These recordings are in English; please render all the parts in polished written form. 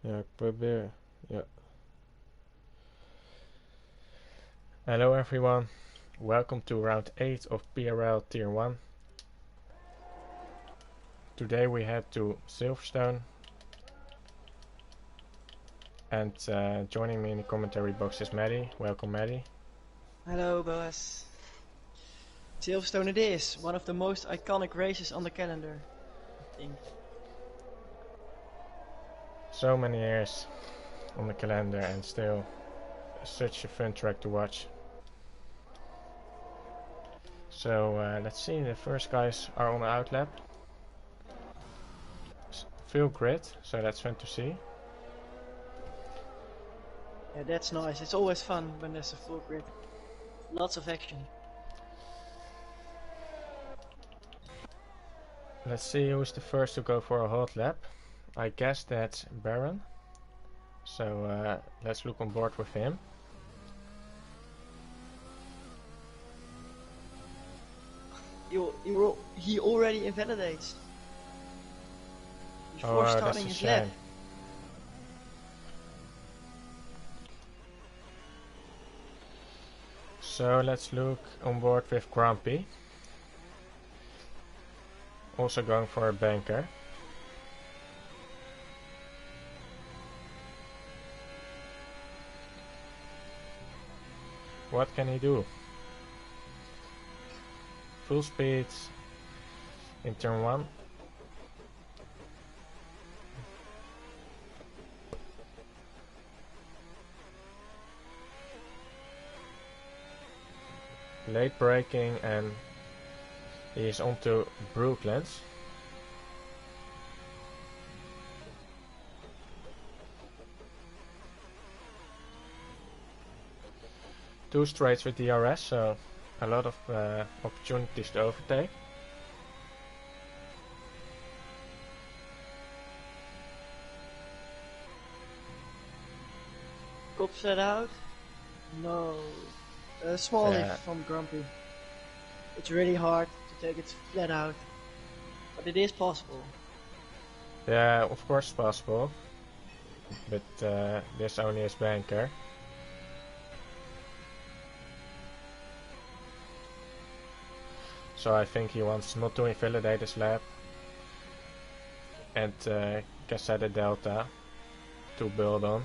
Ja, ik probeer. Ja. Hello everyone. Welcome to round 8 of PRL Tier 1. Today we head to Silverstone. And joining me in the commentary box is Maddie. Welcome, Maddie. Hello, boss. Silverstone it is, one of the most iconic races on the calendar, I think. So many years on the calendar and still such a fun track to watch. So let's see, the first guys are on the outlap. Full grid, so that's fun to see. Yeah, that's nice. It's always fun when there's a full grid. Lots of action. Let's see who's the first to go for a hot lap. I guess that's Baron. So let's look on board with him. He already invalidates. Before starting his lap. So let's look on board with Grumpy. Also going for a banker. What can he do? Full speed in turn 1. Late braking and he is onto Brooklands. Two straights with DRS, so a lot of opportunities to overtake. Top set out? No. Small lift from Grumpy. It's really hard to take it flat out, but it is possible. Yeah, of course possible, but this only is banker. So I think he wants not to invalidate his lap and can set a delta to build on.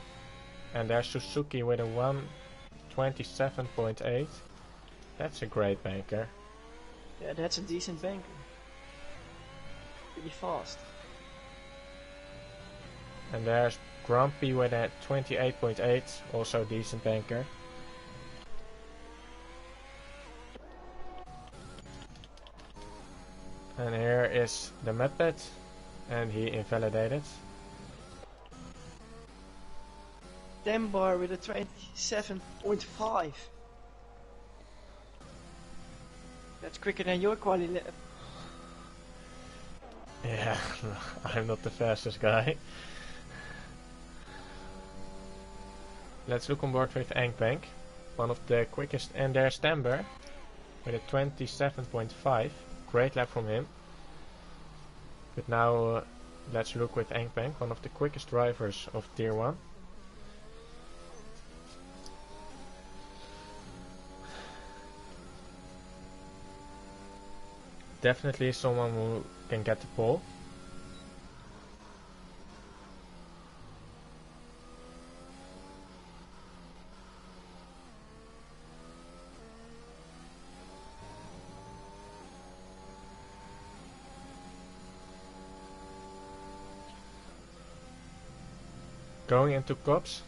And there's Suzuki with a 1:27.8. That's a great banker. Yeah, that's a decent banker. Pretty fast. And there's Grumpy with a 28.8, also decent banker. And here is the Muppet, and he invalidated. Dembar with a 27.5. That's quicker than your quali lap. Yeah, I'm not the fastest guy. Let's look on board with Angbank, one of the quickest, and there's Dembar with a 27.5. Great lap from him. But now let's look with Angbank, one of the quickest drivers of Tier 1. Definitely someone who can get the pole. Going into cops,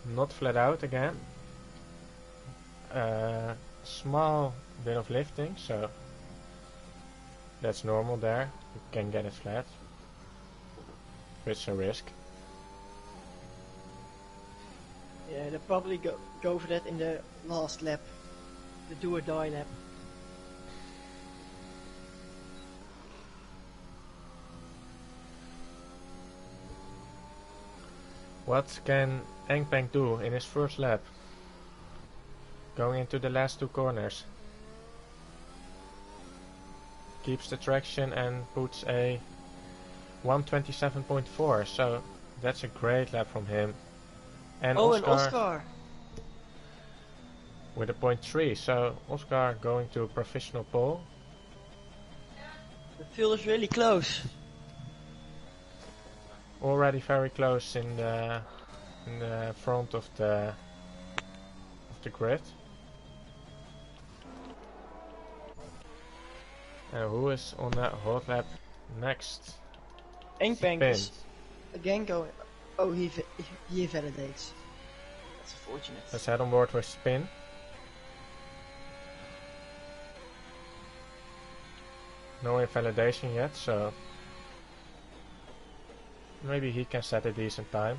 not flat out again. Small bit of lifting, so that's normal there. You can get it flat. It's a risk. Yeah, they'll probably go for that in the last lap. The do or die lap. What can Angbank do in his first lap? Going into the last two corners. Keeps the traction and puts a 1:27.4, so That's a great lap from him. And Oh, Oscar, and Oscar. with a .3, so Oscar going to a professional pole. The field is really close. Already very close in the front of the grid. And who is on that hot lap next? Engbank Spin. is again going. Oh, he validates. That's unfortunate. Let's head on board with Spin. No invalidation yet, so maybe he can set a decent time.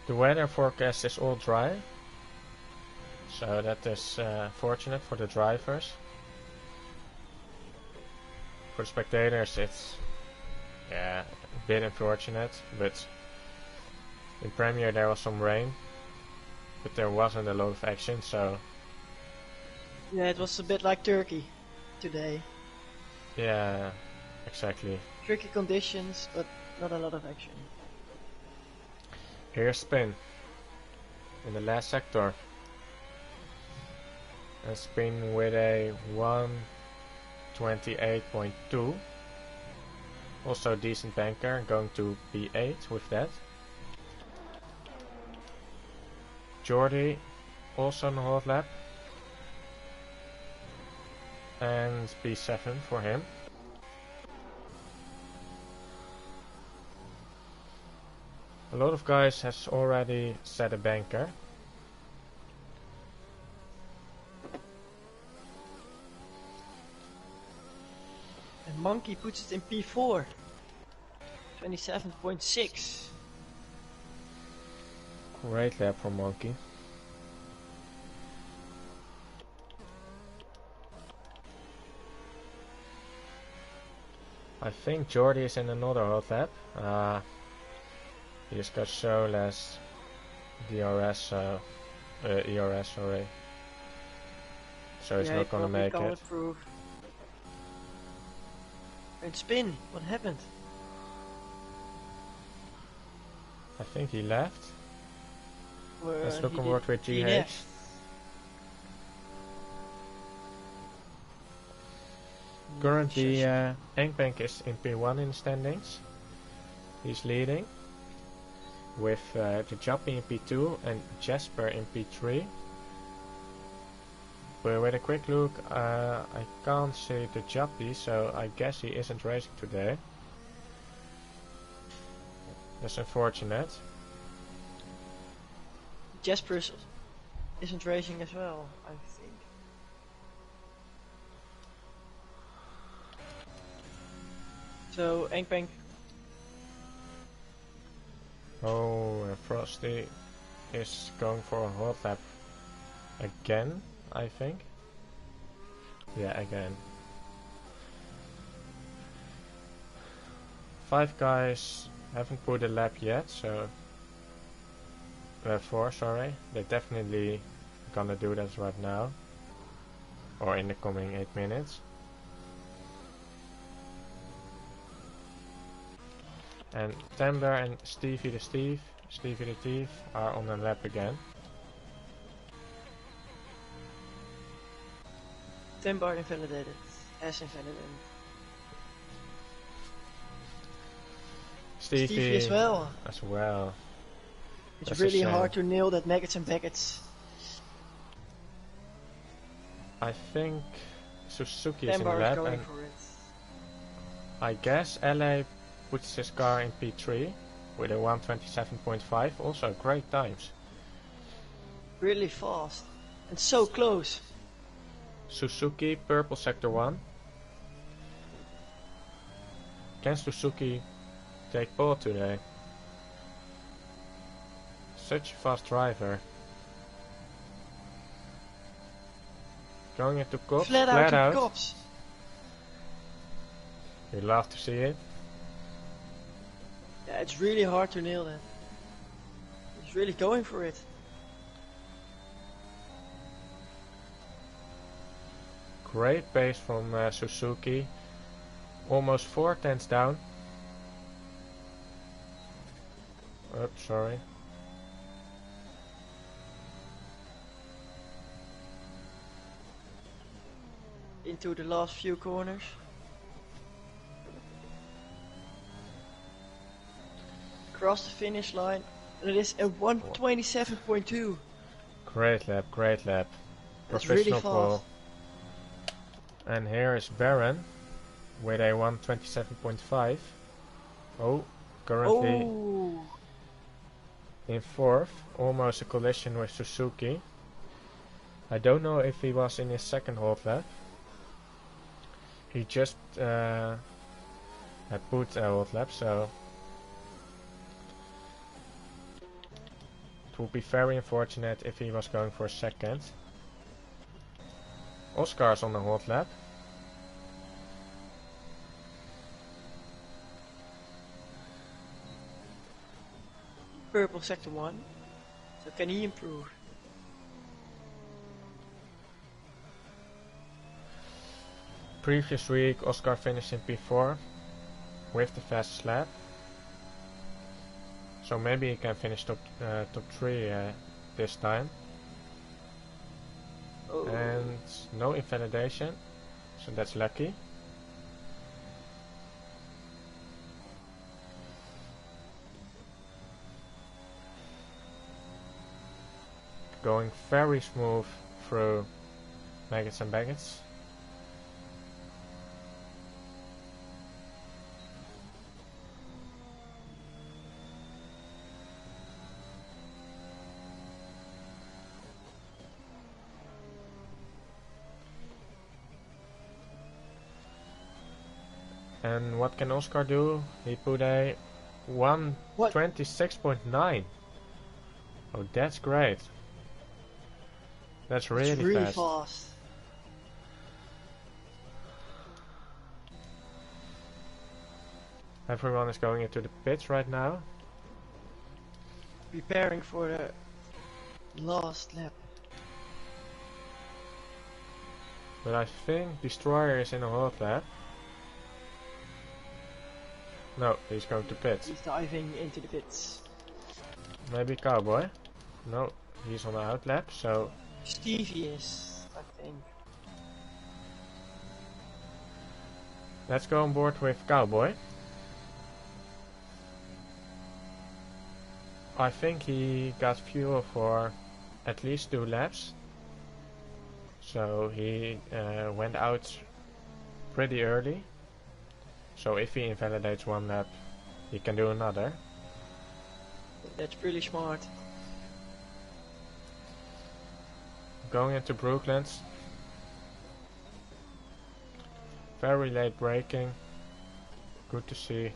The weather forecast is all dry, so that is fortunate for the drivers. For the spectators it's a bit unfortunate, but in Premier there was some rain, but there wasn't a lot of action, so Yeah, it was a bit like Turkey today. yeah, exactly. Tricky conditions, but not a lot of action. Here's Spin in the last sector. And Spin with a 1:28.2. Also decent banker, going to P8 with that. Jordi also on the hot lap. And P7 for him. A lot of guys has already set a banker. And Monkey puts it in P4. 27.6. Great lap for Monkey. I think Jordi is in another hot lap. He just got so less ERS, sorry. So he's not gonna make it. Prove. And Spin, what happened? I think he left. Let's look He on board with he GH. left. Currently, Engbank is in P1 in the standings. He's leading. With the Jappy in P2 and Jasper in P3. But with a quick look, I can't see the Jappy, so I guess he isn't racing today. That's unfortunate. Jasper isn't racing as well, I think. So, Engbank. Oh, Frosty is going for a hot lap again, I think. Yeah, again. 5 guys haven't put a lap yet, so 4, sorry. They're definitely gonna do that right now, or in the coming 8 minutes. And Timber and Stevie the Thief are on a lap again. Timber invalidated. As invalidated. Stevie as well. As well. It's That's really hard to nail that maggots and Baggots. I think Suzuki is in the Timber is lap, going and for it. I guess LA puts his car in P3 with a 1:27.5. Also great times. Really fast. And so close. Suzuki, purple sector 1. Can Suzuki take pole today? Such a fast driver. Going into cops, Flat out to cops. We love to see it. Yeah, it's really hard to nail that. He's really going for it. Great pace from Suzuki. Almost 4 tenths down. Oops, sorry. Into the last few corners. Across the finish line. And it is a 1:27.2. Great lap, great lap. That's really Professional pole. fast. And here is Baron with a 1:27.5. Oh, currently in 4th. Almost a collision with Suzuki. I don't know if he was in his second hold lap. He just had put a hold lap, so it would be very unfortunate if he was going for a second. Oscar's on the hold lap. Purple sector 1. So can he improve? Previous week Oscar finished in P4 with the fastest lap. So maybe he can finish top 3 this time. Oh. And no invalidation, so that's lucky. Going very smooth through maggots and baggots. And what can Oscar do? He put a 1:26.9. Oh, that's great. That's really fast. Everyone is going into the pits right now. Preparing for the last lap. But I think Destroyer is in a hot lap. No, he's going to pit. He's diving into the pits. Maybe Cowboy? No, he's on the out lap, so... Stevie is, I think. Let's go on board with Cowboy. I think he got fuel for at least 2 laps. So he went out pretty early. So if he invalidates 1 lap, he can do another. That's pretty smart. Going into Brooklands. Very late braking. Good to see.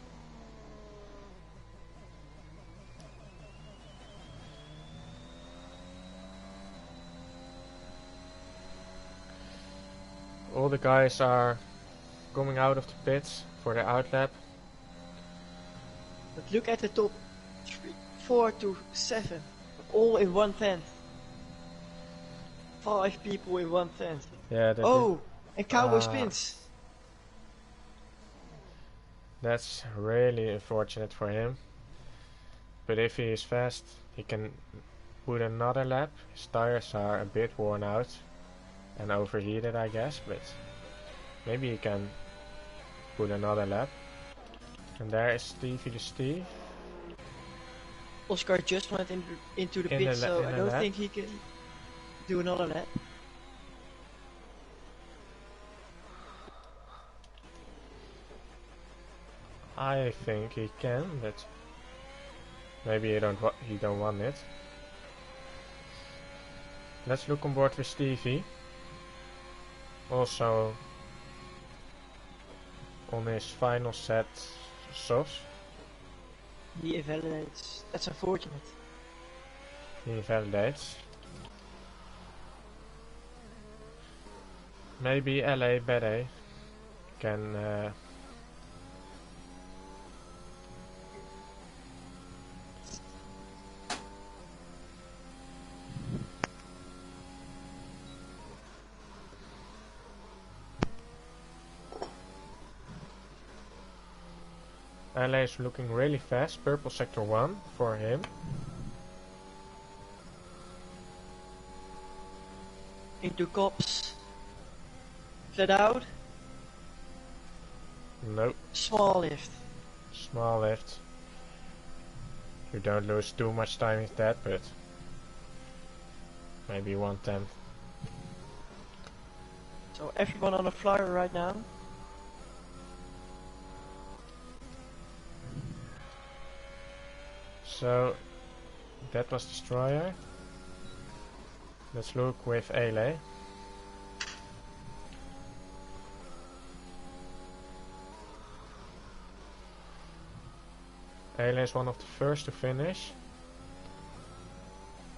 All the guys are coming out of the pits for the outlap. But look at the top 4 to 7, all in 1/10. 5 people in 1/10. Yeah. And Cowboy spins. That's really unfortunate for him. But if he is fast, he can put another lap. His tires are a bit worn out and overheated, I guess, but maybe he can put another lap. And there is Stevie the Steve. Oscar just went into the pit, so I don't think he can do another lap. I think he can, but maybe he don't want it. Let's look on board with Stevie. Also on his final set softs. He invalidates. That's unfortunate. He invalidates. Maybe LA Bede can LA is looking really fast. Purple sector 1 for him. Into cops. Flat out. Nope. Small lift. Small lift. You don't lose too much time with that, but maybe 1/10. So everyone on a flyer right now. So that was Destroyer. Let's look with Ale. Ale is one of the first to finish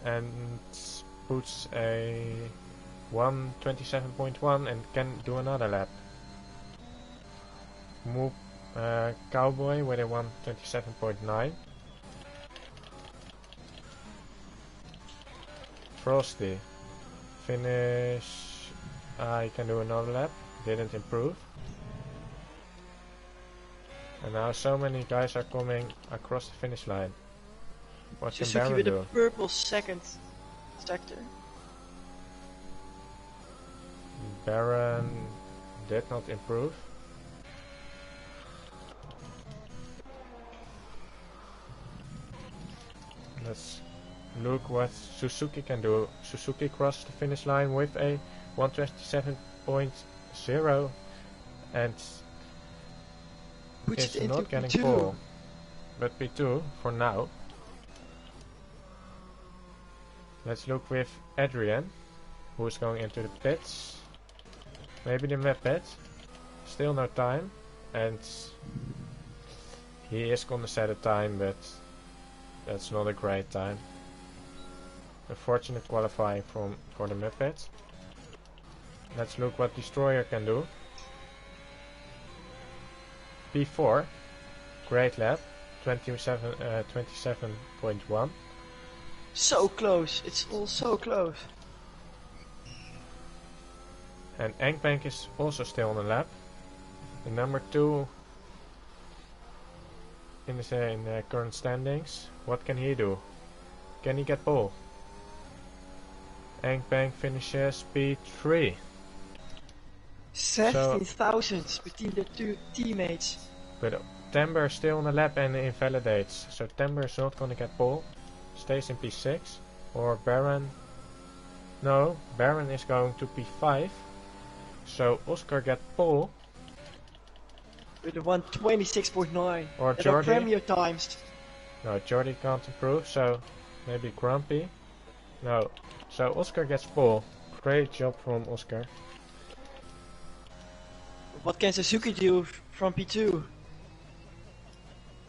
and puts a 1:27.1 and can do another lap. Move Cowboy with a 1:27.9. Frosty finish. I can do another lap. Didn't improve. And now so many guys are coming across the finish line. What can Suzuki Baron with do? a purple second sector. Baron did not improve. Let's look what Suzuki can do. Suzuki crossed the finish line with a 1:27.0 and Puts it's it into not getting P2. pole. But P2 for now. Let's look with Adrian, who's going into the pits. Maybe the map pit. Still no time, and he is gonna set a time, but that's not a great time. Unfortunate qualifying for the map pit. Let's look what Destroyer can do. P4, great lap, 27.1. So close, it's all so close. And Engbank is also still on the lap. The number 2 in the current standings. What can he do? Can he get pole? Engbank finishes P3. 17 thousandths between the two teammates. But Timber is still on the lap and invalidates. So Timber is not gonna get pole. Stays in P6. Or Baron. No, Baron is going to P5. So Oscar get pole. With a 1:26.9. Or That are Jordi. premier times. No, Jordi can't improve, so maybe Grumpy. No. So Oscar gets pole. Great job from Oscar. What can Suzuki do from P2?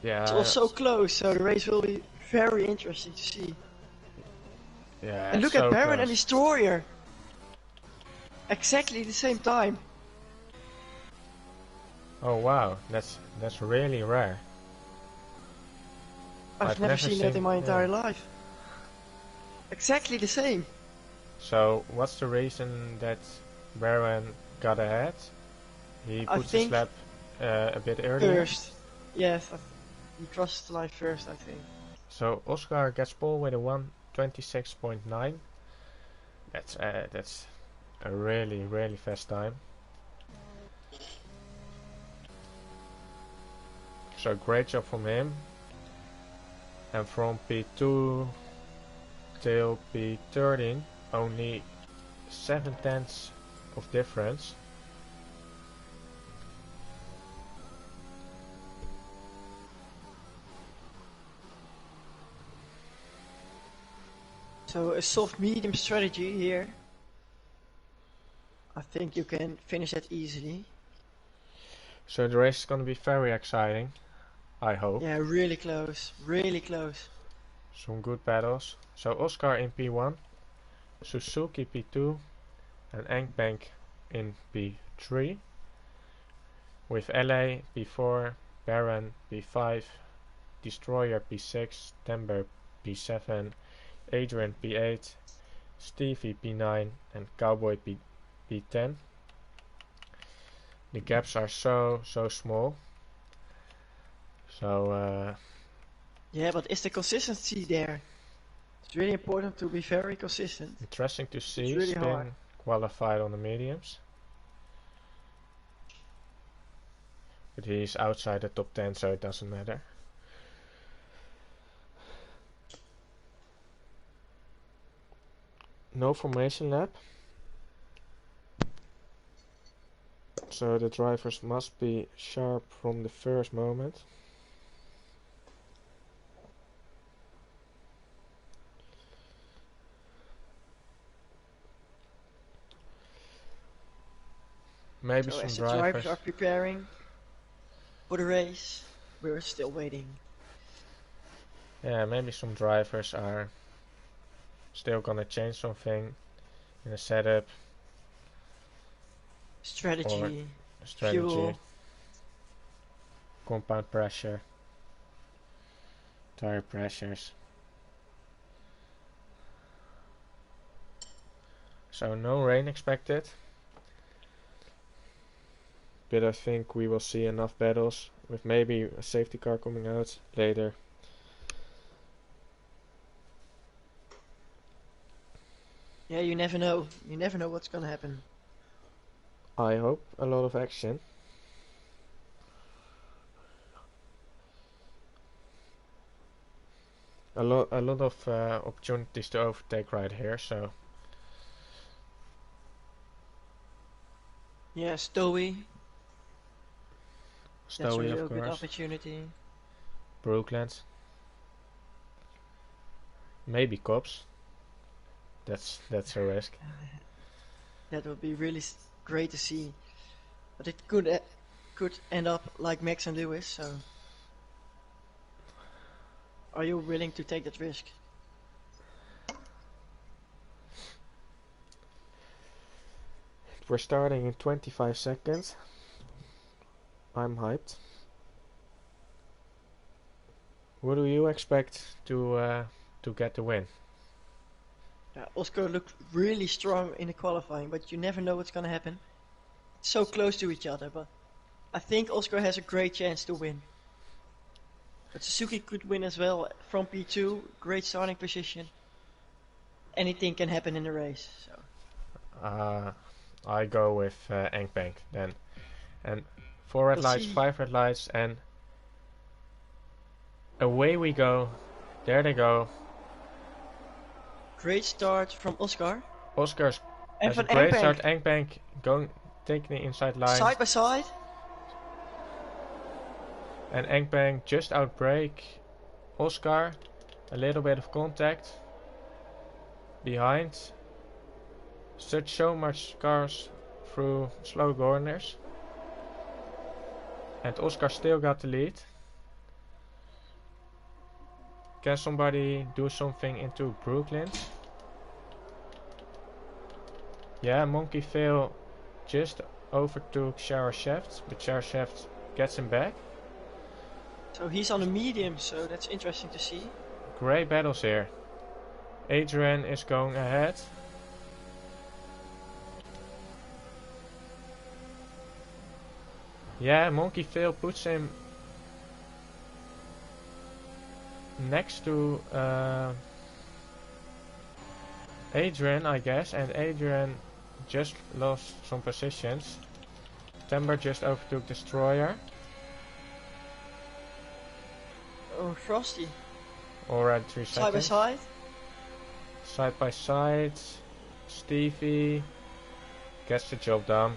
Yeah. It's all so close, so the race will be very interesting to see. Yeah. And look so at Baron close. and Destroyer. Exactly the same time. Oh wow, that's really rare. I've never seen that in my entire life. Exactly the same. So what's the reason that Baron got ahead? He puts his lap a bit earlier. First, yes, he crossed the line first, I think. So Oscar gets pole with a 1:26.9. That's a really fast time. So great job from him. And from P2 till P13, only 0.7 of difference. So a soft medium strategy here. I think you can finish that easily. So the race is going to be very exciting, I hope. Yeah, really close, really close. Some good battles. So Oscar in P1, Suzuki P2 and Engbank in P3. With LA P4, Baron P5, Destroyer P6, Timber P7, Adrian P8, Stevie P9 and Cowboy P10. The gaps are so small. So yeah, but is the consistency there? It's really important to be very consistent. interesting to see. It's really Spin hard. qualified on the mediums. But he's outside the top 10, so it doesn't matter. No formation lap. So the drivers must be sharp from the first moment. Maybe So some as the drivers. drivers are preparing for the race, we're still waiting. Yeah, maybe some drivers are still gonna change something in the setup Strategy, or strategy, fuel. compound pressure, tire pressures. So no rain expected. But I think we will see enough battles with maybe a safety car coming out later. Yeah, you never know. You never know what's gonna happen. I hope a lot of action. A lot of opportunities to overtake right here. So yeah, Stowe. That's a Stowe, of real good course. opportunity. Brooklands. Maybe Cops. That's a risk. That would be really great to see, but it could end up like Max and Lewis. So, are you willing to take that risk? We're starting in 25 seconds. I'm hyped. What do you expect to get the win? Oscar looked really strong in the qualifying, but you never know what's gonna happen. It's so close to each other, but I think Oscar has a great chance to win. But Suzuki could win as well from P2, great starting position. Anything can happen in the race. So. I go with Engbank then. And 4 red lights, 5 red lights, and away we go. There they go. Great start from Oscar. Oscar's has a great start. Engbank taking the inside line. Side by side. And Engbank just outbrake Oscar. A little bit of contact behind. So much cars through slow corners. And Oscar still got the lead. Can somebody do something into Brooklands? Yeah, Monkey Fail just overtook Shower Shaft, but Shower Shaft gets him back. So he's on a medium, so that's interesting to see. Great battles here. Adrian is going ahead. Yeah, Monkey Fail puts him next to Adrian, I guess, and Adrian just lost some positions. Timber just overtook Destroyer. Oh, Frosty. Already 3 seconds. Side by side. Side by side. Stevie gets the job done.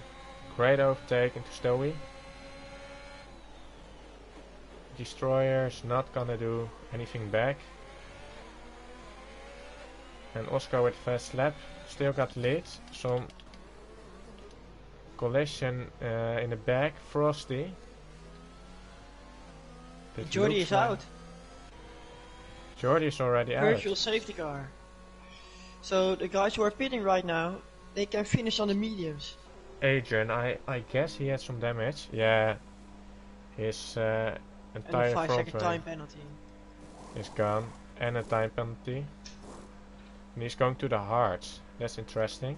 Great overtake into Stowe. Destroyer's not gonna do anything back. And Oscar with fast lap still got the lead. Some collision in the back. Frosty. Jordy is out. Jordy is already out. Virtual safety car. So the guys who are pitting right now, they can finish on the mediums. Adrian, I guess he had some damage. Yeah, his entire and a 5-second time penalty is gone, and a time penalty. And he's going to the hards. That's interesting.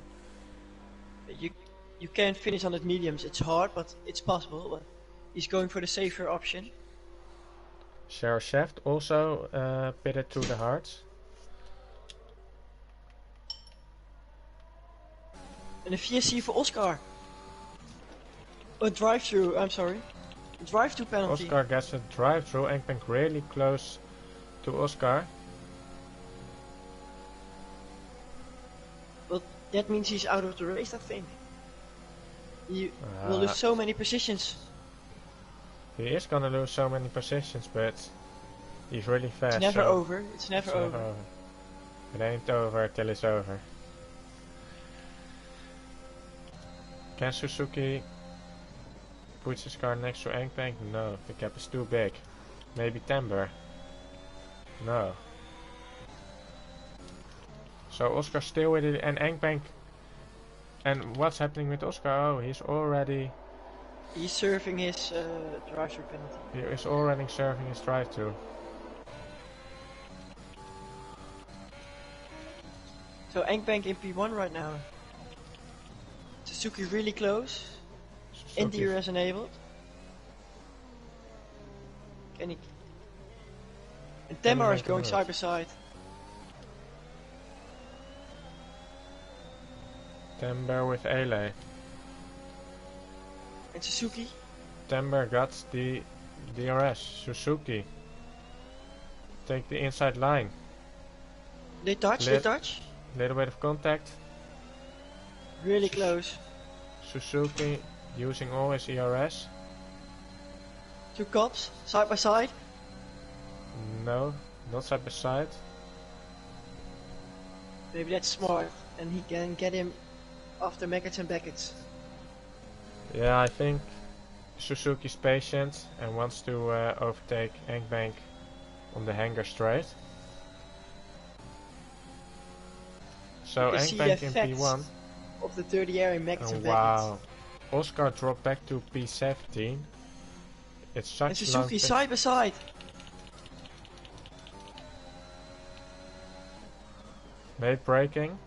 You can't finish on the mediums. It's hard, but it's possible. But he's going for the safer option. Sheriff Shaft also pitted to the hards. And a VSC for Oscar. A drive-through, I'm sorry. A drive-through penalty. Oscar gets a drive-through. Engbank really close to Oscar. But that means he's out of the race, I think. He will lose so many positions. He is gonna lose so many positions, but he's really fast. It's never so over. It's never over. It ain't over till it's over. Can Suzuki put his car next to Engbank? No, the gap is too big. Maybe Timber? No. So Oscar still with it and Engbank. And what's happening with Oscar? Oh, he's already... He's serving his drive-through penalty. He is already serving his drive-through. So Engbank in P1 right now. Suzuki really close. NDRS enabled. Can he... And Temar is going side by side. Timber with Ale. And Suzuki. Timber got the DRS. Suzuki. Take the inside line. They touch, they touch. Little bit of contact. Really close. Suzuki using all his ERS. Two cops, side by side. No, not side by side. Maybe that's smart, and he can get him after Maggots and Beckett's. Yeah, I think Suzuki's patient and wants to overtake Engbank on the hangar straight. So Engbank in P1. Of the 30 area Maggots and Beckett's. Wow, Oscar dropped back to P17. It's such and Suzuki side by side. Late braking.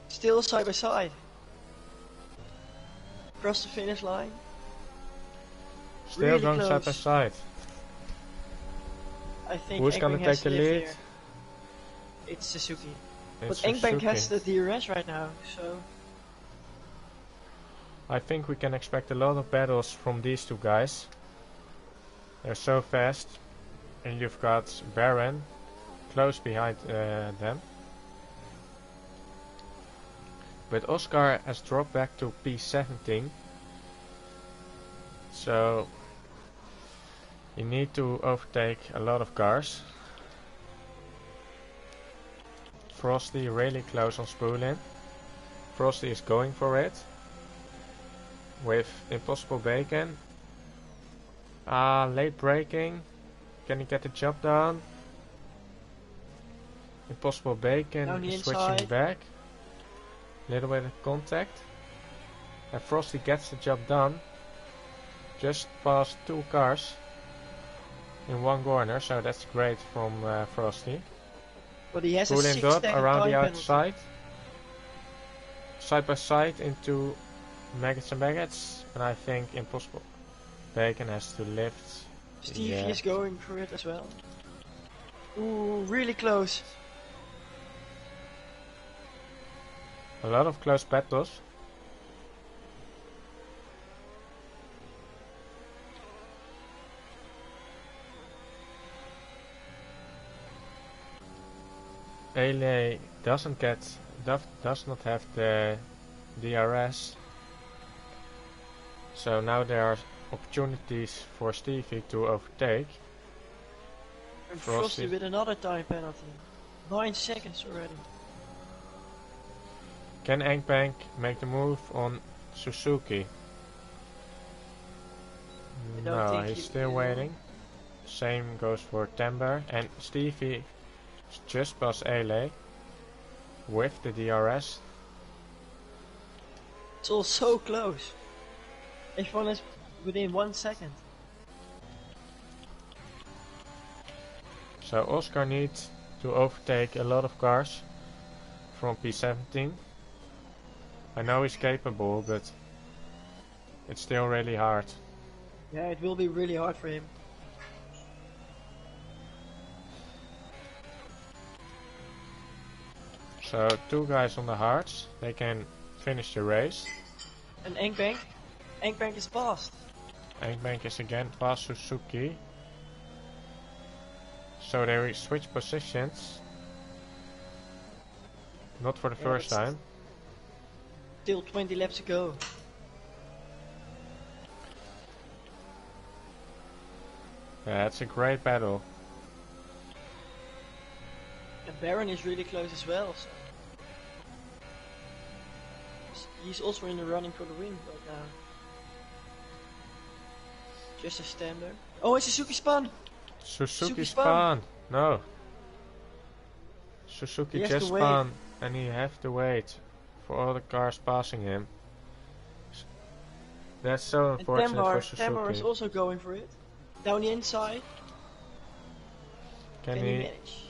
Still side by side. Across the finish line. Still really going close. side by side. I think who's Engbank gonna take the lead? Here. It's Suzuki. It's but Engbank Suzuki. has the DRS right now, so... I think we can expect a lot of battles from these two guys. They're so fast. And you've got Baron close behind them. But Oscar has dropped back to P17. So you need to overtake a lot of cars. Frosty really close on Spoolin. Frosty is going for it. With Impossible Bacon. Late braking. Can he get the job done? Impossible Bacon is switching back. Little bit of contact. And Frosty gets the job done. Just past two cars. In one corner, so that's great from Frosty. But he has Pulling a up around the penalty. outside. Side by side into Maggots and Baggots. And I think Impossible Bacon has to lift. Stevie is going for it as well. Ooh, really close. A lot of close battles. Ale does not have the DRS. So now there are opportunities for Stevie to overtake. And Frosty with another time penalty. 9 seconds already. Can Engbank make the move on Suzuki? No, he's still waiting. Same goes for Timber. And Stevie is just past Ale with the DRS. It's all so close. Everyone is within 1 second. So Oscar needs to overtake a lot of cars from P17. I know he's capable, but it's still really hard. Yeah, it will be really hard for him. So 2 guys on the hards, they can finish the race. And Engbank. Engbank is fast. Engbank is again past Suzuki. So they switch positions. Not for the first time. Still 20 laps to go. Yeah, it's a great battle. And Baron is really close as well. So. He's also in the running for the win right now. Just a standard. Oh, it's Suzuki spun! Suzuki spun! No. Suzuki just spun and he have to wait for all the cars passing him. That's so unfortunate for Suzuki. Tambar is also going for it. Down the inside. Can he manage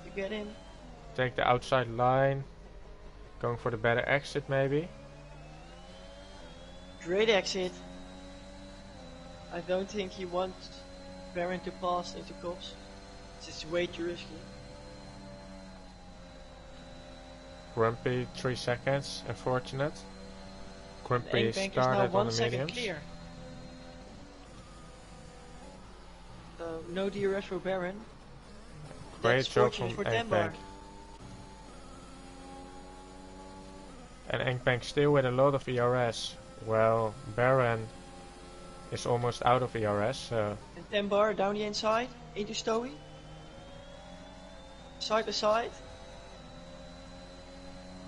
to get in? Take the outside line. Going for the better exit maybe. Great exit. I don't think he wants Baron to pass into Cops. It's way too risky. Grumpy 3 seconds, unfortunate. Grumpy started on the mediums. Clear. No DRS for Baron. Great job from Engbank. And Engbank still with a lot of ERS. Well, Baron is almost out of ERS, so... And Tambar down the inside, into Stowy. Side by side.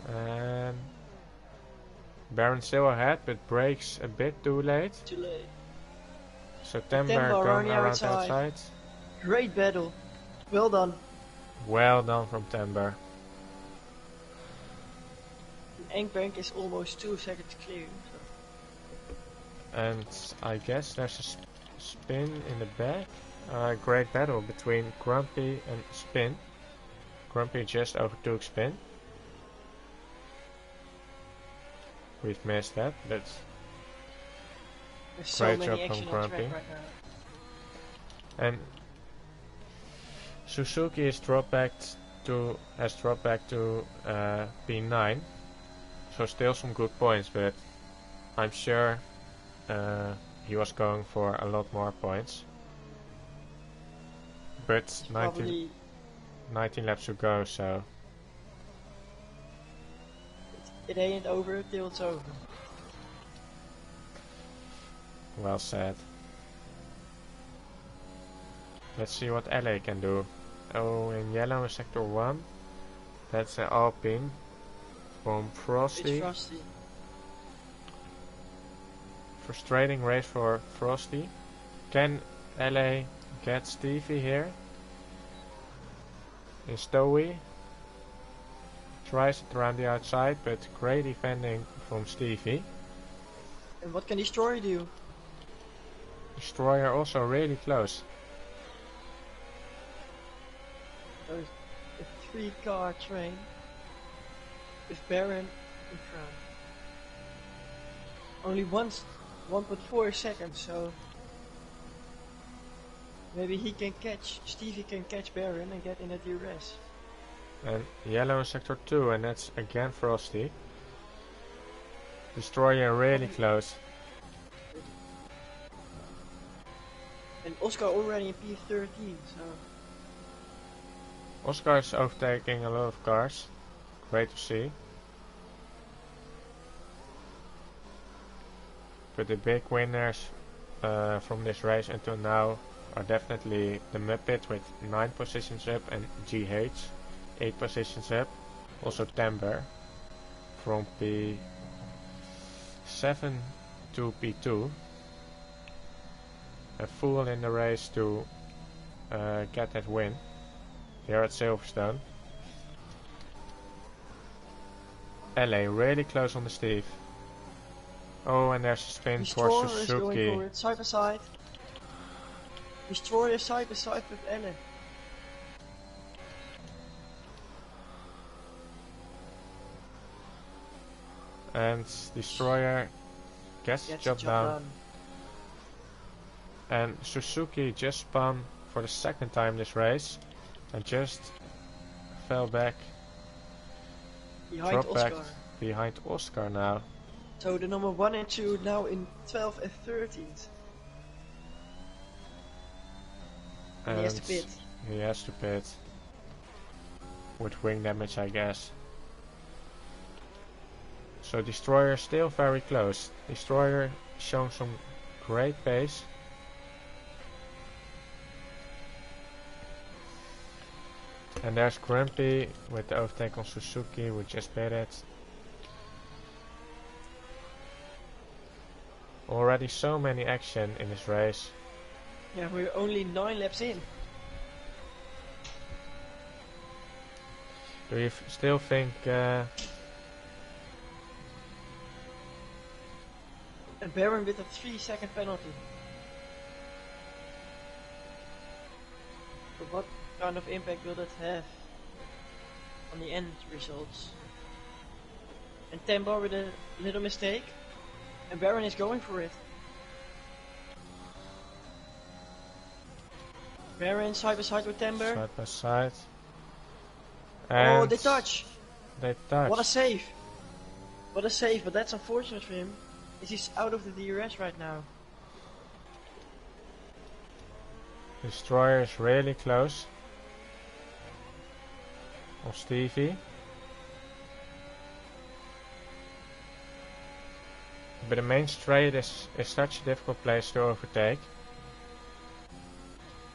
And... Baron still ahead, but brakes a bit too late. Too late. So Tambar going around the outside. Great battle. Well done. Well done from Tambar. Engbank is almost 2 seconds clear. So. And I guess there's a spin in the back. Great battle between Grumpy and Spin. Grumpy just overtook Spin. We've missed that, but great job from Grumpy. Right and Suzuki is dropped back to P9. So still some good points, but I'm sure he was going for a lot more points. But 19 laps to go, so it ain't over till it's over. Well said. Let's see what LA can do. Oh, in yellow in sector 1. That's an Alpine from Frosty. It's Frosty. Frustrating race for Frosty. Can LA get Stevie here? In Stowy. Tries it around the outside, but great defending from Stevie. And what can Destroyer do? Destroyer also really close. There's a 3-car train with Baron in front. Only 1.4 seconds, so maybe Stevie can catch Baron and get in a DRS. And yellow in sector 2, and that's again Frosty. Destroyer really close. And Oscar already in P13, so... Oscar is overtaking a lot of cars. Great to see. But the big winners from this race until now are definitely the Muppet with 9 positions up and GH 8 positions up. Also Tambar from P7 to P2. A fool in the race to get that win here at Silverstone. LA really close on the Steve. Oh, and there's a spin for Suzuki. Is going forward, side by side. Destroyer side by side with LA. And Destroyer gets the job done. And Suzuki just spun for the second time this race and just fell back behind Drop back Oscar. behind Oscar now. So the number 1 and 2 now in 12th and 13th. And he has to pit. He has to pit. With wing damage, I guess. So Destroyer still very close. Destroyer showing some great pace. And there's Grumpy with the overtake on Suzuki, we just pit it. Already so many action in this race. Yeah, we're only 9 laps in. Do you still think And Baron with a 3-second penalty. But what kind of impact will that have on the end results? And Tembo with a little mistake. And Baron is going for it. Baron side by side with Timber. side by side? Oh, And they touch. They touch. What a save. What a save, but that's unfortunate for him. Is he's out of the DRS right now. Destroyer is really close on Stevie. But the main straight is such a difficult place to overtake.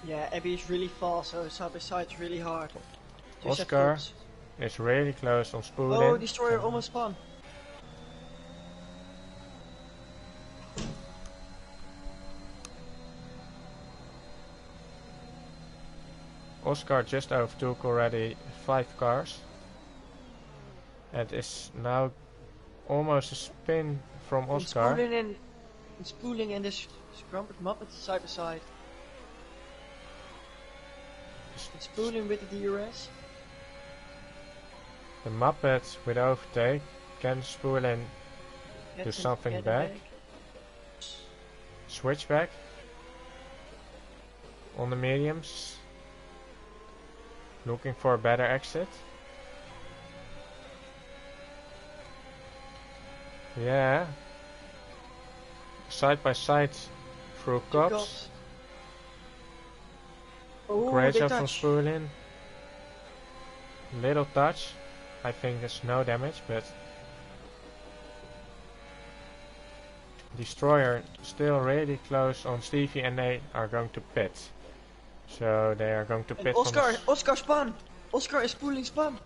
Yeah, Abby is really fast, so side by side is really hard. Just have Oscar foots. is really close on Spoolin. Oh, Destroyer almost spun. Oscar just overtook already 5 cars. And is now almost a spin from Oscar. Spooling and this scrumpet Muppet side by side. And Spooling with the DRS. The Muppet with overtake. Can Spoolin do something back? Switch back on the mediums. Looking for a better exit. Yeah. Side by side through cops. Oh, Great they job from touch. Spoolin. Little touch. I think there's no damage, but Destroyer still really close on Stevie, and they are going to pit. So they are going to And pit Oscar spun! Oscar is Spooling spun!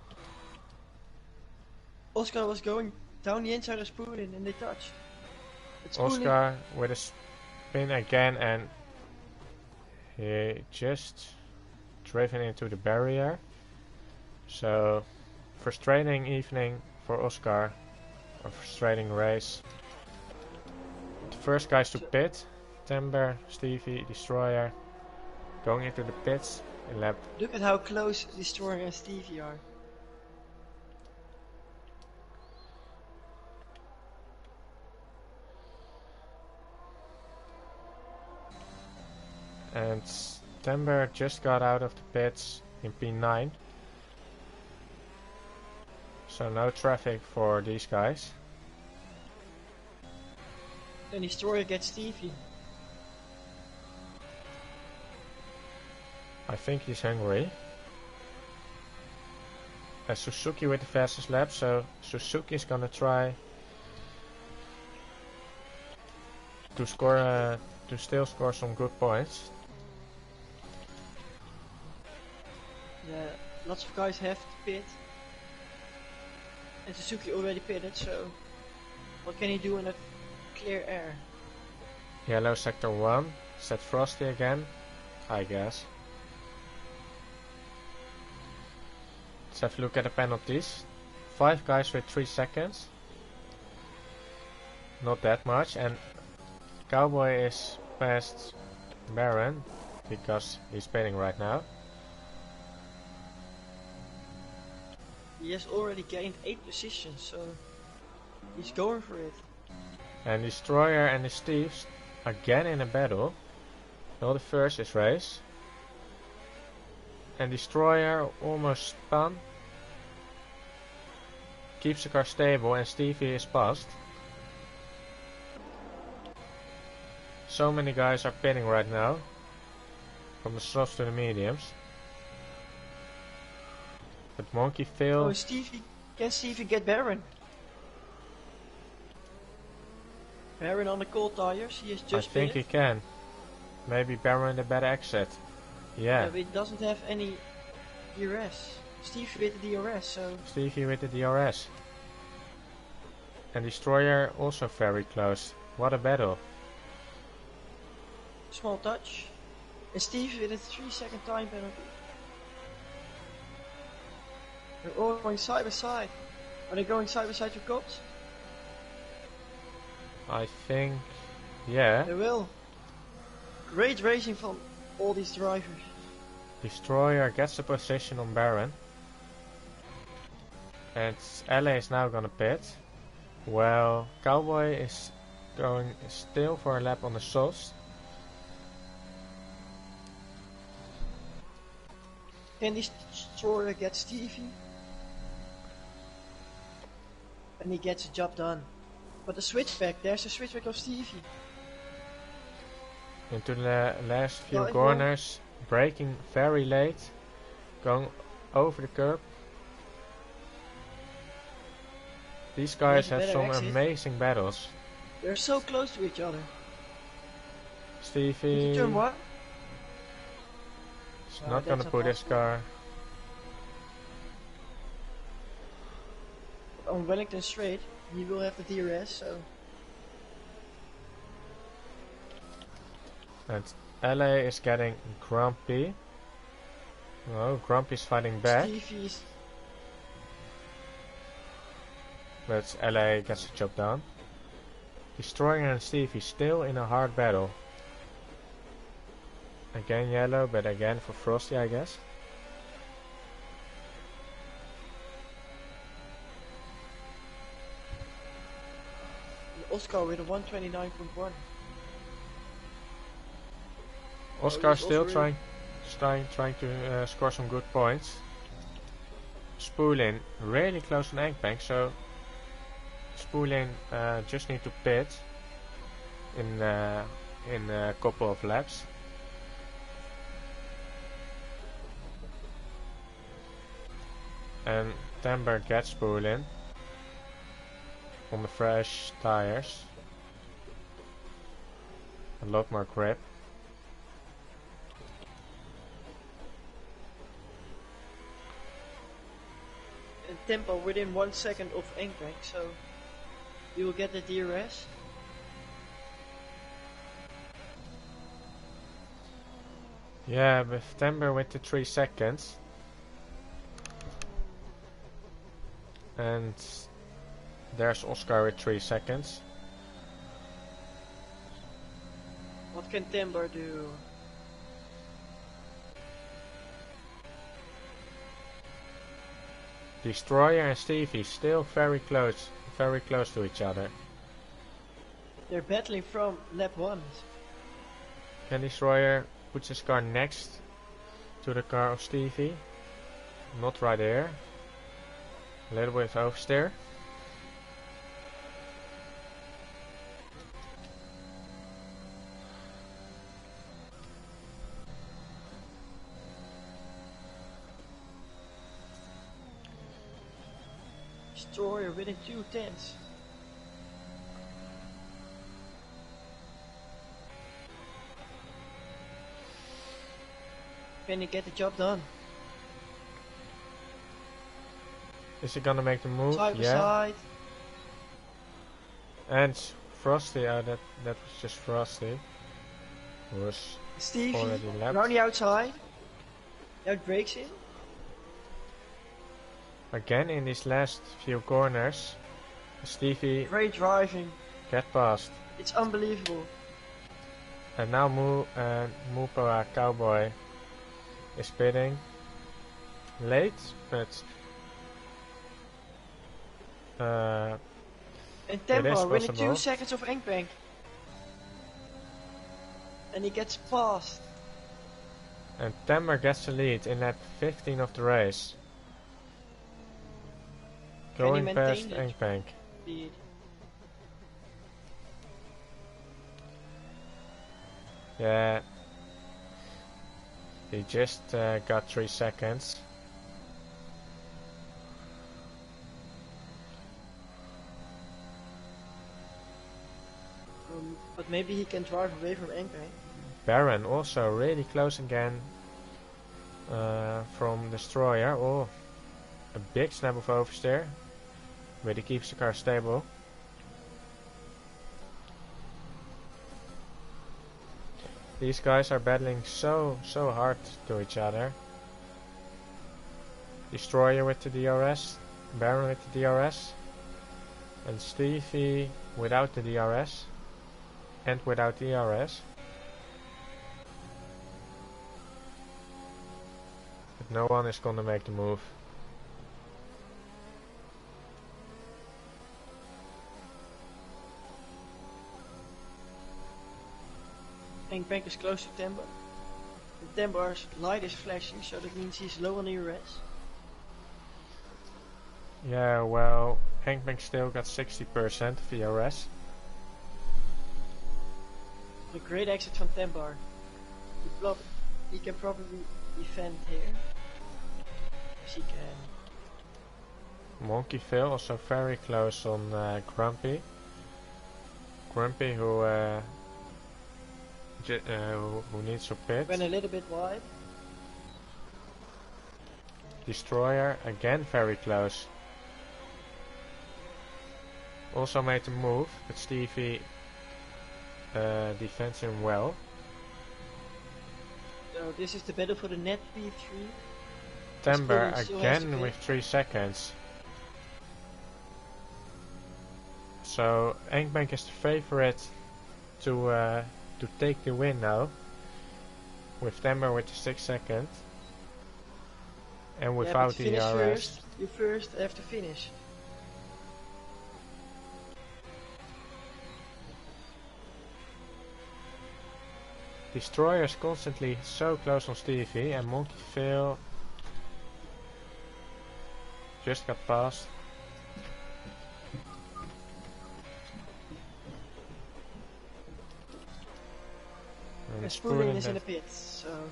Oscar was going down the inside of Spooling and they touched. But Spooling- Oscar with a spin again, and he just driven into the barrier. So frustrating evening for Oscar, a frustrating race. The first guys to pit, Timber, Stevie, Destroyer, going into the pits in lap. Look at how close Destroyer and Stevie are. And Timber just got out of the pits in P9. So no traffic for these guys. And Destroyer gets Stevie. I think he's hungry. Suzuki with the fastest lap, so Suzuki is gonna try to score, to still score some good points. Yeah, lots of guys have to pit. And Suzuki already pitted, so what can he do in that clear air? Yellow sector 1, set Frosty again, I guess. Let's have a look at the penalties. 5 guys with 3 seconds. Not that much, and Cowboy is past Baron because he's spinning right now. He has already gained 8 positions, so he's going for it. And Destroyer and the Steves again in a battle. Not the first this race. And Destroyer almost spun. keeps the car stable and Stevie is passed. So many guys are pitting right now. From the softs to the mediums. But Monkey failed. Oh, Stevie. Can Stevie get Baron? Baron on the cold tires. He is just I think he can. Maybe Baron the better exit. Yeah. But it doesn't have any DRS. Stevie with the DRS, so... Stevie with the DRS. And Destroyer also very close. What a battle. Small touch. And Stevie with a 3-second time penalty. They're all going side by side. Are they going side by side to cops? I think... yeah. They will. Great racing from all these drivers. Destroyer gets the position on Baron. And LA is now gonna pit. Well, Cowboy is going still for a lap on the softs. Can Destroyer get Stevie? And he gets the job done. But the switchback, there's a switchback of Stevie. Into the last few corners, braking very late, going over the curb. These guys have some amazing battles. They're so close to each other. Stevie Turn one. is not gonna put his car on Wellington Straight. He will have the DRS, so... And LA is getting grumpy. Oh, Grumpy's fighting back. Stevie's... But LA gets the job done. Destroyer and Stevie still in a hard battle. Again yellow, but again for Frosty, I guess. Oscar with a 129.1. Oscar still trying to score some good points. Spoolin really close on Engbank, so Spoolin just need to pit in a couple of laps. And Timber gets Spoolin on the fresh tires. A lot more grip. And Tempo within 1 second of Engbank, so you will get the DRS. Yeah, with Timber with the 3 seconds. And there's Oscar with 3 seconds. What can Timber do? Destroyer and Stevie still very close to each other. They're battling from lap 1. Can Destroyer puts his car next to the car of Stevie? Not right there. A little bit of oversteer. Destroyer within 2 tenths. Can he get the job done? Is he gonna make the move? Side by yeah. side. And Frosty, that was just Frosty. Who was Stevie already lapped. around the outside. Out breaks in. Again in these last few corners, Stevie Great driving. get past. It's unbelievable. And now Mupa Cowboy is pitting late, but And it is Tempo within possible. 2 seconds of Engbank. And he gets past. And Temmer gets the lead in lap 15 of the race. Going maintain past that Engbank. speed? Yeah. He just got 3 seconds. But maybe he can drive away from Engbank. Baron also really close again from Destroyer. Oh, a big snap of oversteer, but he keeps the car stable. These guys are battling so hard to each other. Destroyer with the DRS, Baron with the DRS, and Stevie without the DRS and without the DRS. But no one is gonna make the move. Engbank is close to Tembar. The Tembar's light is flashing, so that means he's low on ERS. Yeah, well, Engbank still got 60% of ERS. A great exit from Tembar. He can probably defend here. Yes, he can. Monkey Phil also very close on Grumpy. Grumpy who needs to pit. Went a little bit wide. Destroyer again very close. Also made a move, but Stevie defends him well. So this is the battle for the net P3. Timber still has to again pit. with 3 seconds. So Engbank is the favorite to take the win now. With Timber with the 6 seconds. And without yeah, the finish RS. first. You first have to finish. Destroyer is constantly so close on Stevie, and Monkey Phil just got past. And Spooling is in the pits, so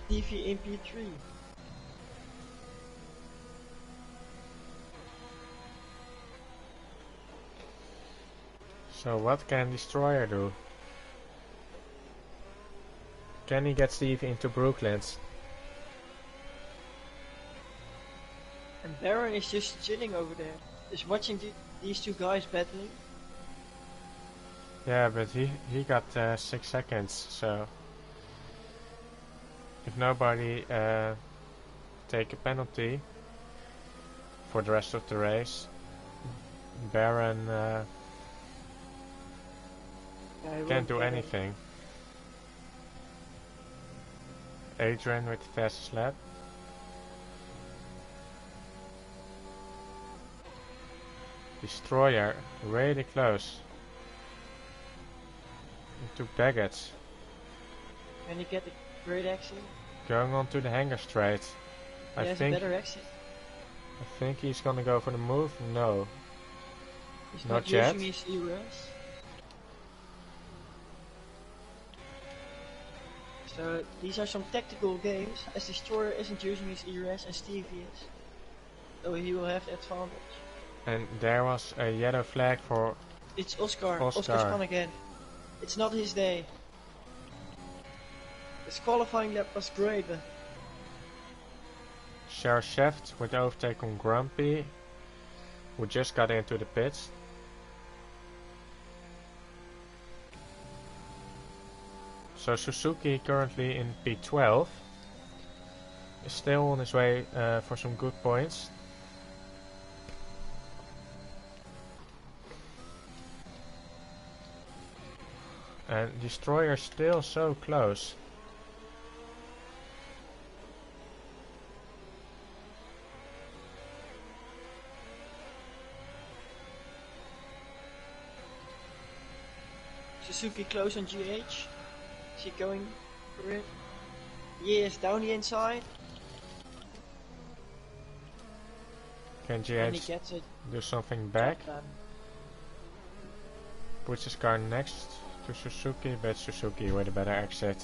Stevie in P3. So what can Destroyer do? Can he get Stevie into Brooklands? And Baron is just chilling over there, just watching these two guys battling. Yeah, but he got 6 seconds, so if nobody take a penalty for the rest of the race, Baron can't do anything. Adrian with the fastest lap. Destroyer really close. Into Baggett. Can he get a great exit? Going on to the hangar straight. He has a better exit. I think he's gonna go for the move. No. He's Not not yet. using his ERS. So these are some tactical games, as Destroyer isn't using his ERS and Stevie is. So he will have the advantage. And there was a yellow flag for It's Oscar. Oscar. Oscar's gone again. It's not his day. His qualifying lap was great, but Shaft with the overtake on Grumpy, who just got into the pits. So Suzuki currently in P12 is still on his way for some good points. And Destroyer still so close. Suzuki close on GH. Is he going for it? Yes, down the inside. Can And he GH gets it. do something back? Job done. Puts his car next to Suzuki, but Suzuki with a better exit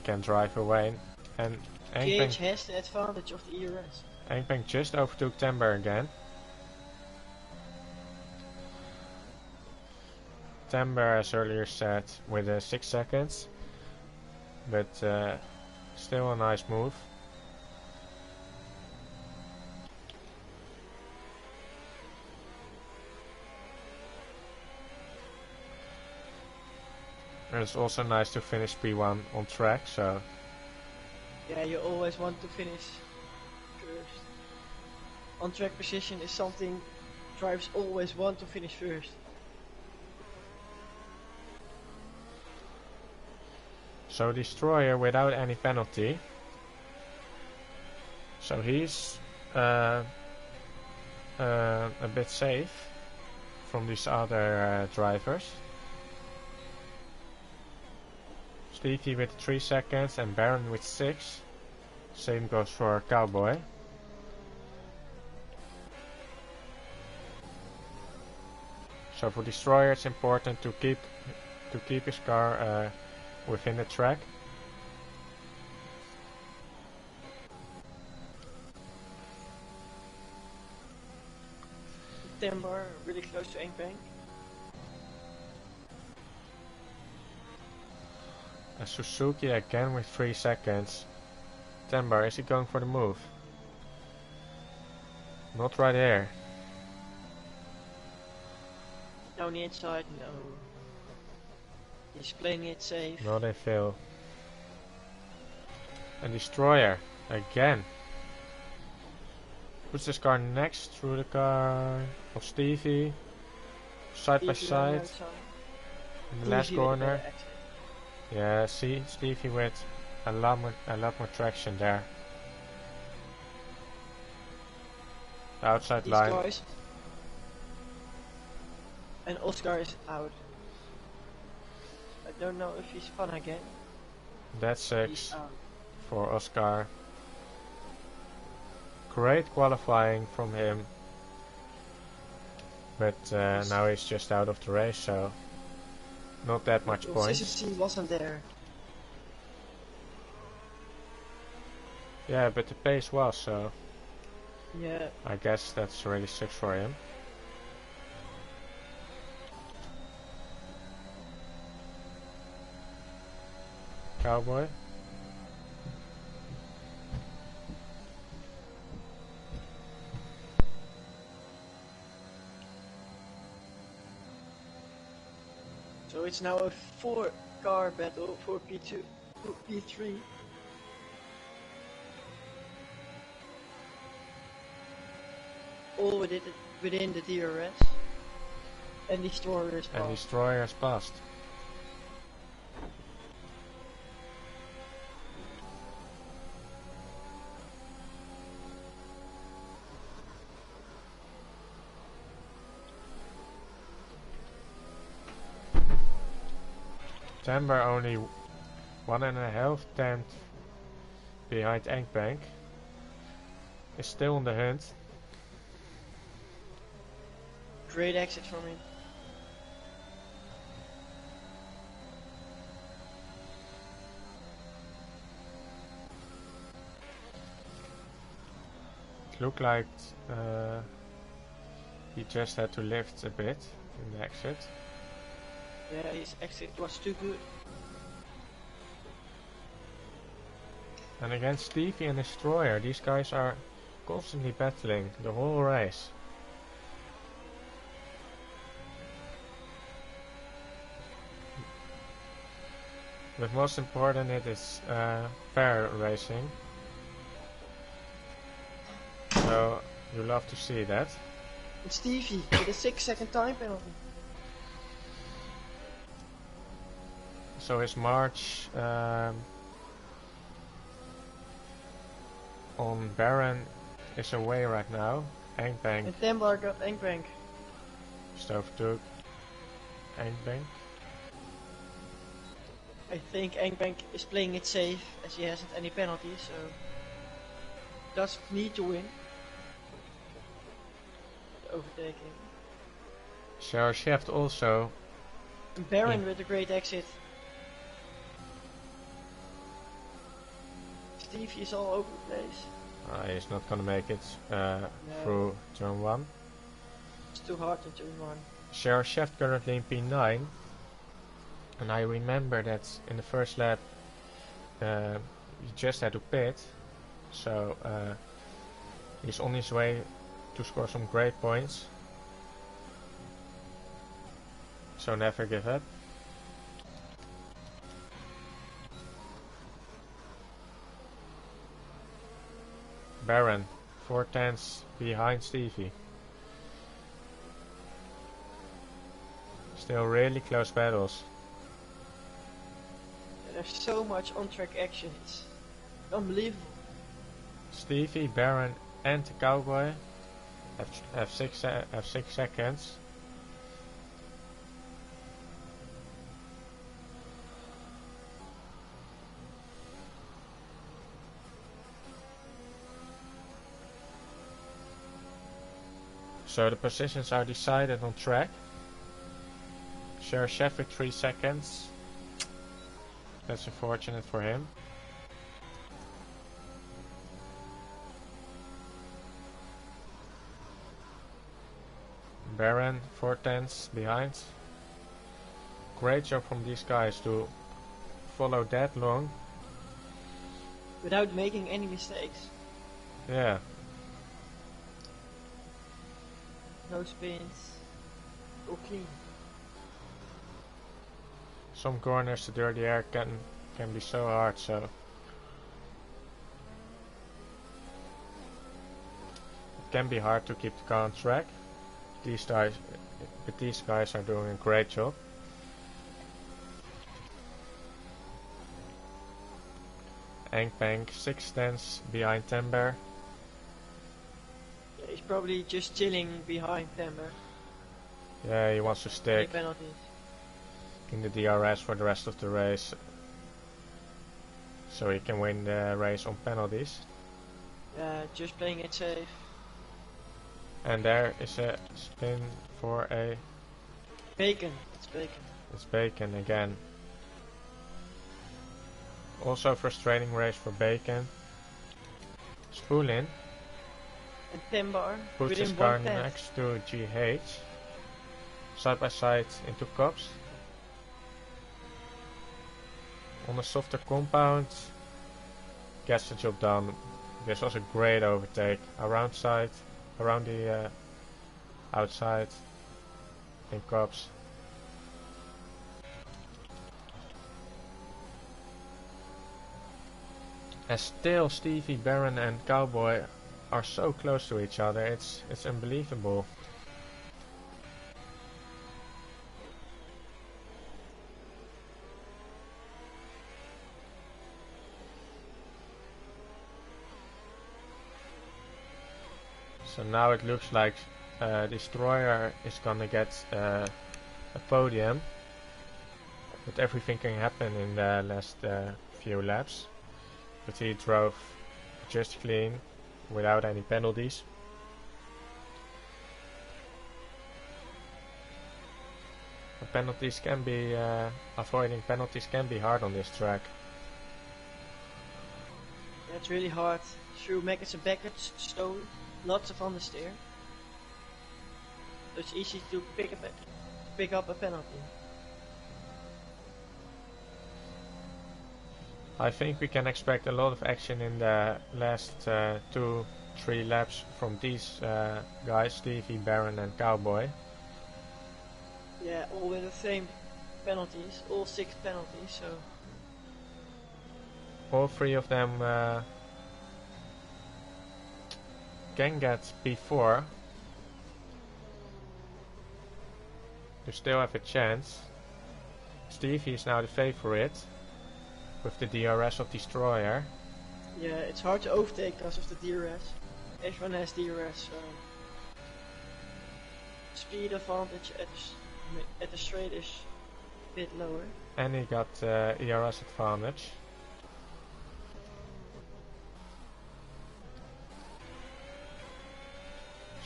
can drive away. And GH has the advantage of the ERS. Engpeng just overtook Timber again. Timber, as earlier said, with 6 seconds, but still a nice move. And it's also nice to finish P1 on track, so Yeah, you always want to finish first. On track position is something drivers always want to finish first. So Destroyer without any penalty. So he's a bit safe from these other drivers. Stevie with 3 seconds and Baron with 6. Same goes for Cowboy. So for Destroyer it's important to keep his car within the track. Timber really close to Engpeng. And Suzuki again with 3 seconds. Timber, is he going for the move? Not right here. On the inside, no. He's playing it safe. No, they fail. And Destroyer again puts his car next to the car of Stevie, side by side in the last corner. Yeah, see Stevie with a lot more traction there. The outside These line. guys. And Oscar is out. I don't know if he's fun again. That's 6 He's out. for Oscar. Great qualifying from him. But now he's just out of the race, so not that much points. Consistency wasn't there. Yeah, but the pace was, so Yeah. I guess that's already 6 for him. Cowboy. So it's now a 4-car battle for P2, P3. All within the DRS. And Destroyer is And passed. Destroyer has passed. Timber only 1.5 tenths behind Engbank. Is still on the hunt. Great exit from him. It looked like he just had to lift a bit in the exit. Yeah, his exit was too good. And against Stevie and Destroyer, these guys are constantly battling the whole race. But most important, it is fair racing. So you love to see that. And Stevie with a 6-second time penalty. So his march on Baron is away right now. Engbank And Tembar got Engbank. Stove took Engbank. I think Engbank is playing it safe as he hasn't any penalties, so doesn't need to win. overtaking. So Shaft also. And Baron with a great exit. Stevie is all over the place. He's not gonna make it through turn 1. It's too hard in turn 1. Share Shaft currently in P9. And I remember that in the first lap he just had to pit. So he's on his way to score some great points. So never give up. Baron, 4 tenths behind Stevie. Still really close battles. There's so much on-track action, it's unbelievable. Stevie, Baron and the Cowboy have 6 seconds. So the positions are decided on track. Sure, Chef with 3 seconds. That's unfortunate for him. Baron 4 tenths behind. Great job from these guys to follow that long. Without making any mistakes. Yeah. No spins. All clean. Some corners, the dirty air can be so hard, so it can be hard to keep the car on track. These guys are doing a great job. Angpank 6 tenths behind Timber. Yeah, he's probably just chilling behind Timber. Yeah, he wants to stick Penalties. in the DRS for the rest of the race, so he can win the race on penalties. Yeah, just playing it safe. And there is a spin for a... Bacon. It's Bacon. It's Bacon again. Also frustrating race for Bacon. Spoolin And Timber puts his within car 1 tenth. next to GH. Side by side into Cops. On a softer compound. Gets the job done. This was a great overtake. Around the outside in Cops. And still Stevie, Baron and Cowboy are so close to each other, it's unbelievable. So now it looks like Destroyer is gonna get a podium. But everything can happen in the last few laps. But he drove just clean, without any penalties. But penalties can be, avoiding penalties can be hard on this track. Yeah, it's really hard. Through Maggots and Backwards, Stone, lots of understeer. So it's easy to pick up a penalty. I think we can expect a lot of action in the last 2-3 laps from these guys, Stevie, Baron and Cowboy. Yeah, all with the same penalties, all 6 penalties, so... All 3 of them can get P4. You still have a chance. Stevie is now the favorite. With the DRS of Destroyer. Yeah, it's hard to overtake because of the DRS. Everyone has DRS, so... Speed advantage at the straight is a bit lower. And he got ERS advantage.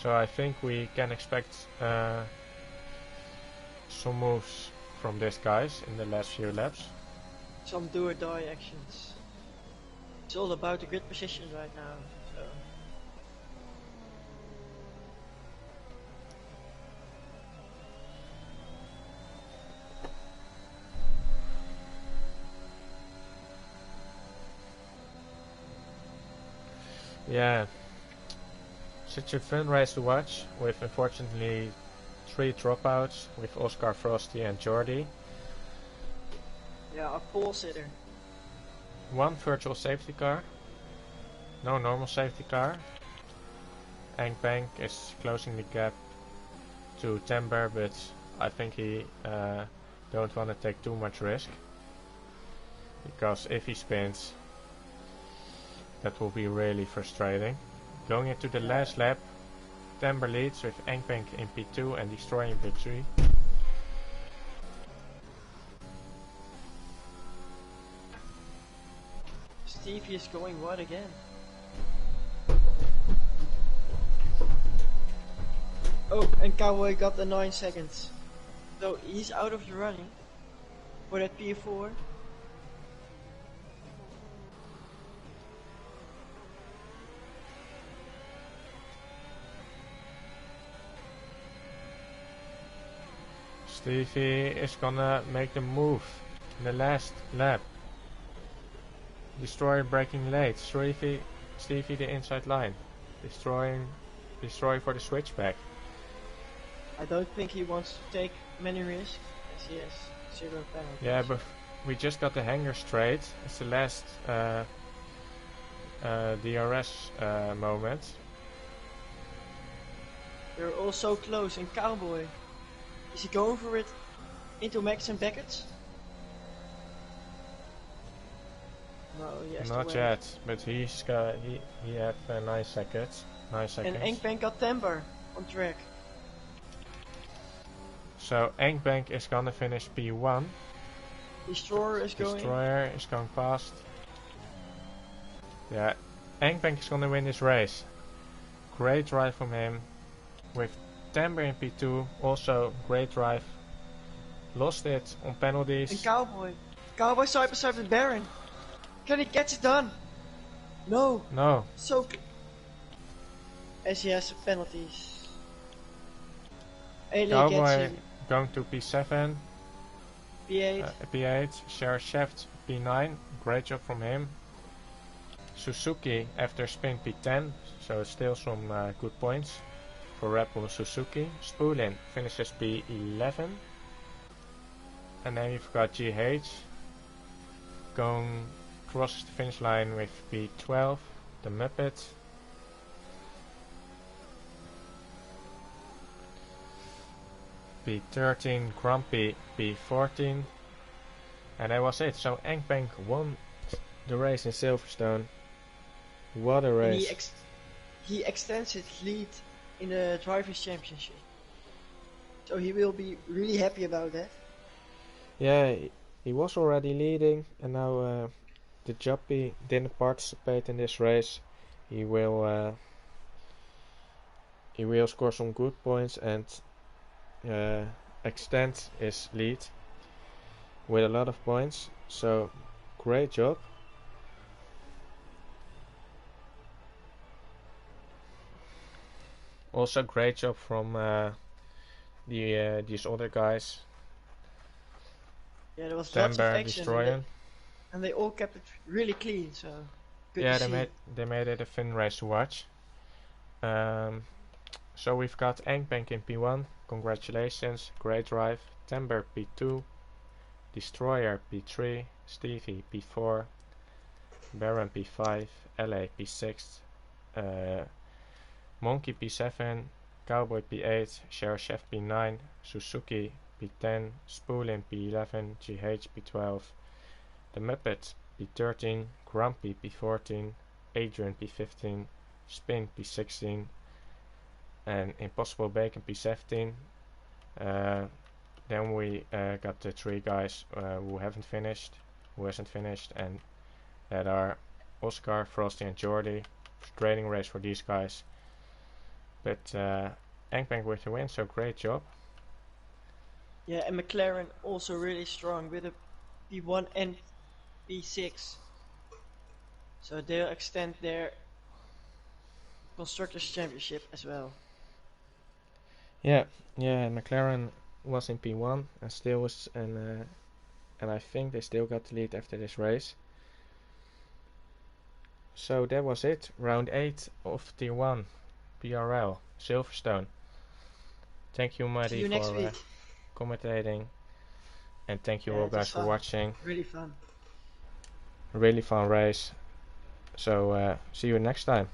So I think we can expect some moves from these guys in the last few laps. Some do or die actions. It's all about the grid position right now. So yeah, such a fun race to watch, with unfortunately 3 dropouts with Oscar, Frosty and Jordi. yeah, a pole sitter. 1 virtual safety car, no normal safety car. Bank is closing the gap to Timber, but I think he don't want to take too much risk, because if he spins, that will be really frustrating. Going into the last lap, Timber leads with Bank in P2 and Destroy in P3. Stevie is going what again? Oh, and Cowboy got the 9 seconds. So he's out of the running for that P4. Stevie is gonna make the move in the last lap. Destroy breaking late. Stevie the inside line. Destroy for the switchback. I don't think he wants to take many risks, as he has 0 penalties. Yeah, but we just got the hanger straight. It's the last DRS moment. They're all so close, and Cowboy, is he going for it into Max and Beckett? No, he has Not to wait. yet, but he had 9 seconds. 9 seconds. And Engbank got Timber on track. So Bank is gonna finish P1. Destroyer is going. Destroyer is going past. Yeah, Bank is gonna win this race. Great drive from him. With Timber in P2, also great drive. Lost it on penalties. And Cowboy side by side with Baron. Can he get it done? No. No. So as he has penalties. Alien gets Cowboy him. going to P7. P8. P8. Share Shaft P9. Great job from him. Suzuki after spin P10. So still some good points for Red Bull Suzuki. Spoolin finishes P11. And then you've got GH going crosses the finish line with P12, the Muppet. P13, Grumpy, P14. And that was it. So Bank won the race in Silverstone. What a race. And he extends his lead in the Drivers' Championship. So he will be really happy about that. Yeah, he was already leading, and now the Joppy didn't participate in this race. He will score some good points and extend his lead with a lot of points. So great job. Also great job from these other guys. Yeah, there was lots of Timber, action, Destroyer. and they all kept it really clean. So good Yeah, to see. they made it a fun race to watch. So we've got Bank in P1. Congratulations, great drive. Timber P2, Destroyer P3, Stevie P4, Baron P5, LA P6, Monkey P7, Cowboy P8, Sheriff Chef P9, Suzuki P10, Spoolin P11, GH P12, The Muppet P13, Grumpy P14, Adrian P15, Spin P16, and Impossible Bacon P17. Then we got the 3 guys who hasn't finished, and that are Oscar, Frosty and Jordi. Training race for these guys. But Ankbank with the win, so great job. Yeah, and McLaren also really strong with a P1 and P6. So they'll extend their Constructors' Championship as well. Yeah, and McLaren was in P1 and still was, and I think they still got the lead after this race. So that was it, round 8 of Tier 1 BRL Silverstone. Thank you, See Muddy, you next for week. commentating, and thank you Yeah, all it was guys for fun. watching. Really fun. Really fun race. So see you next time.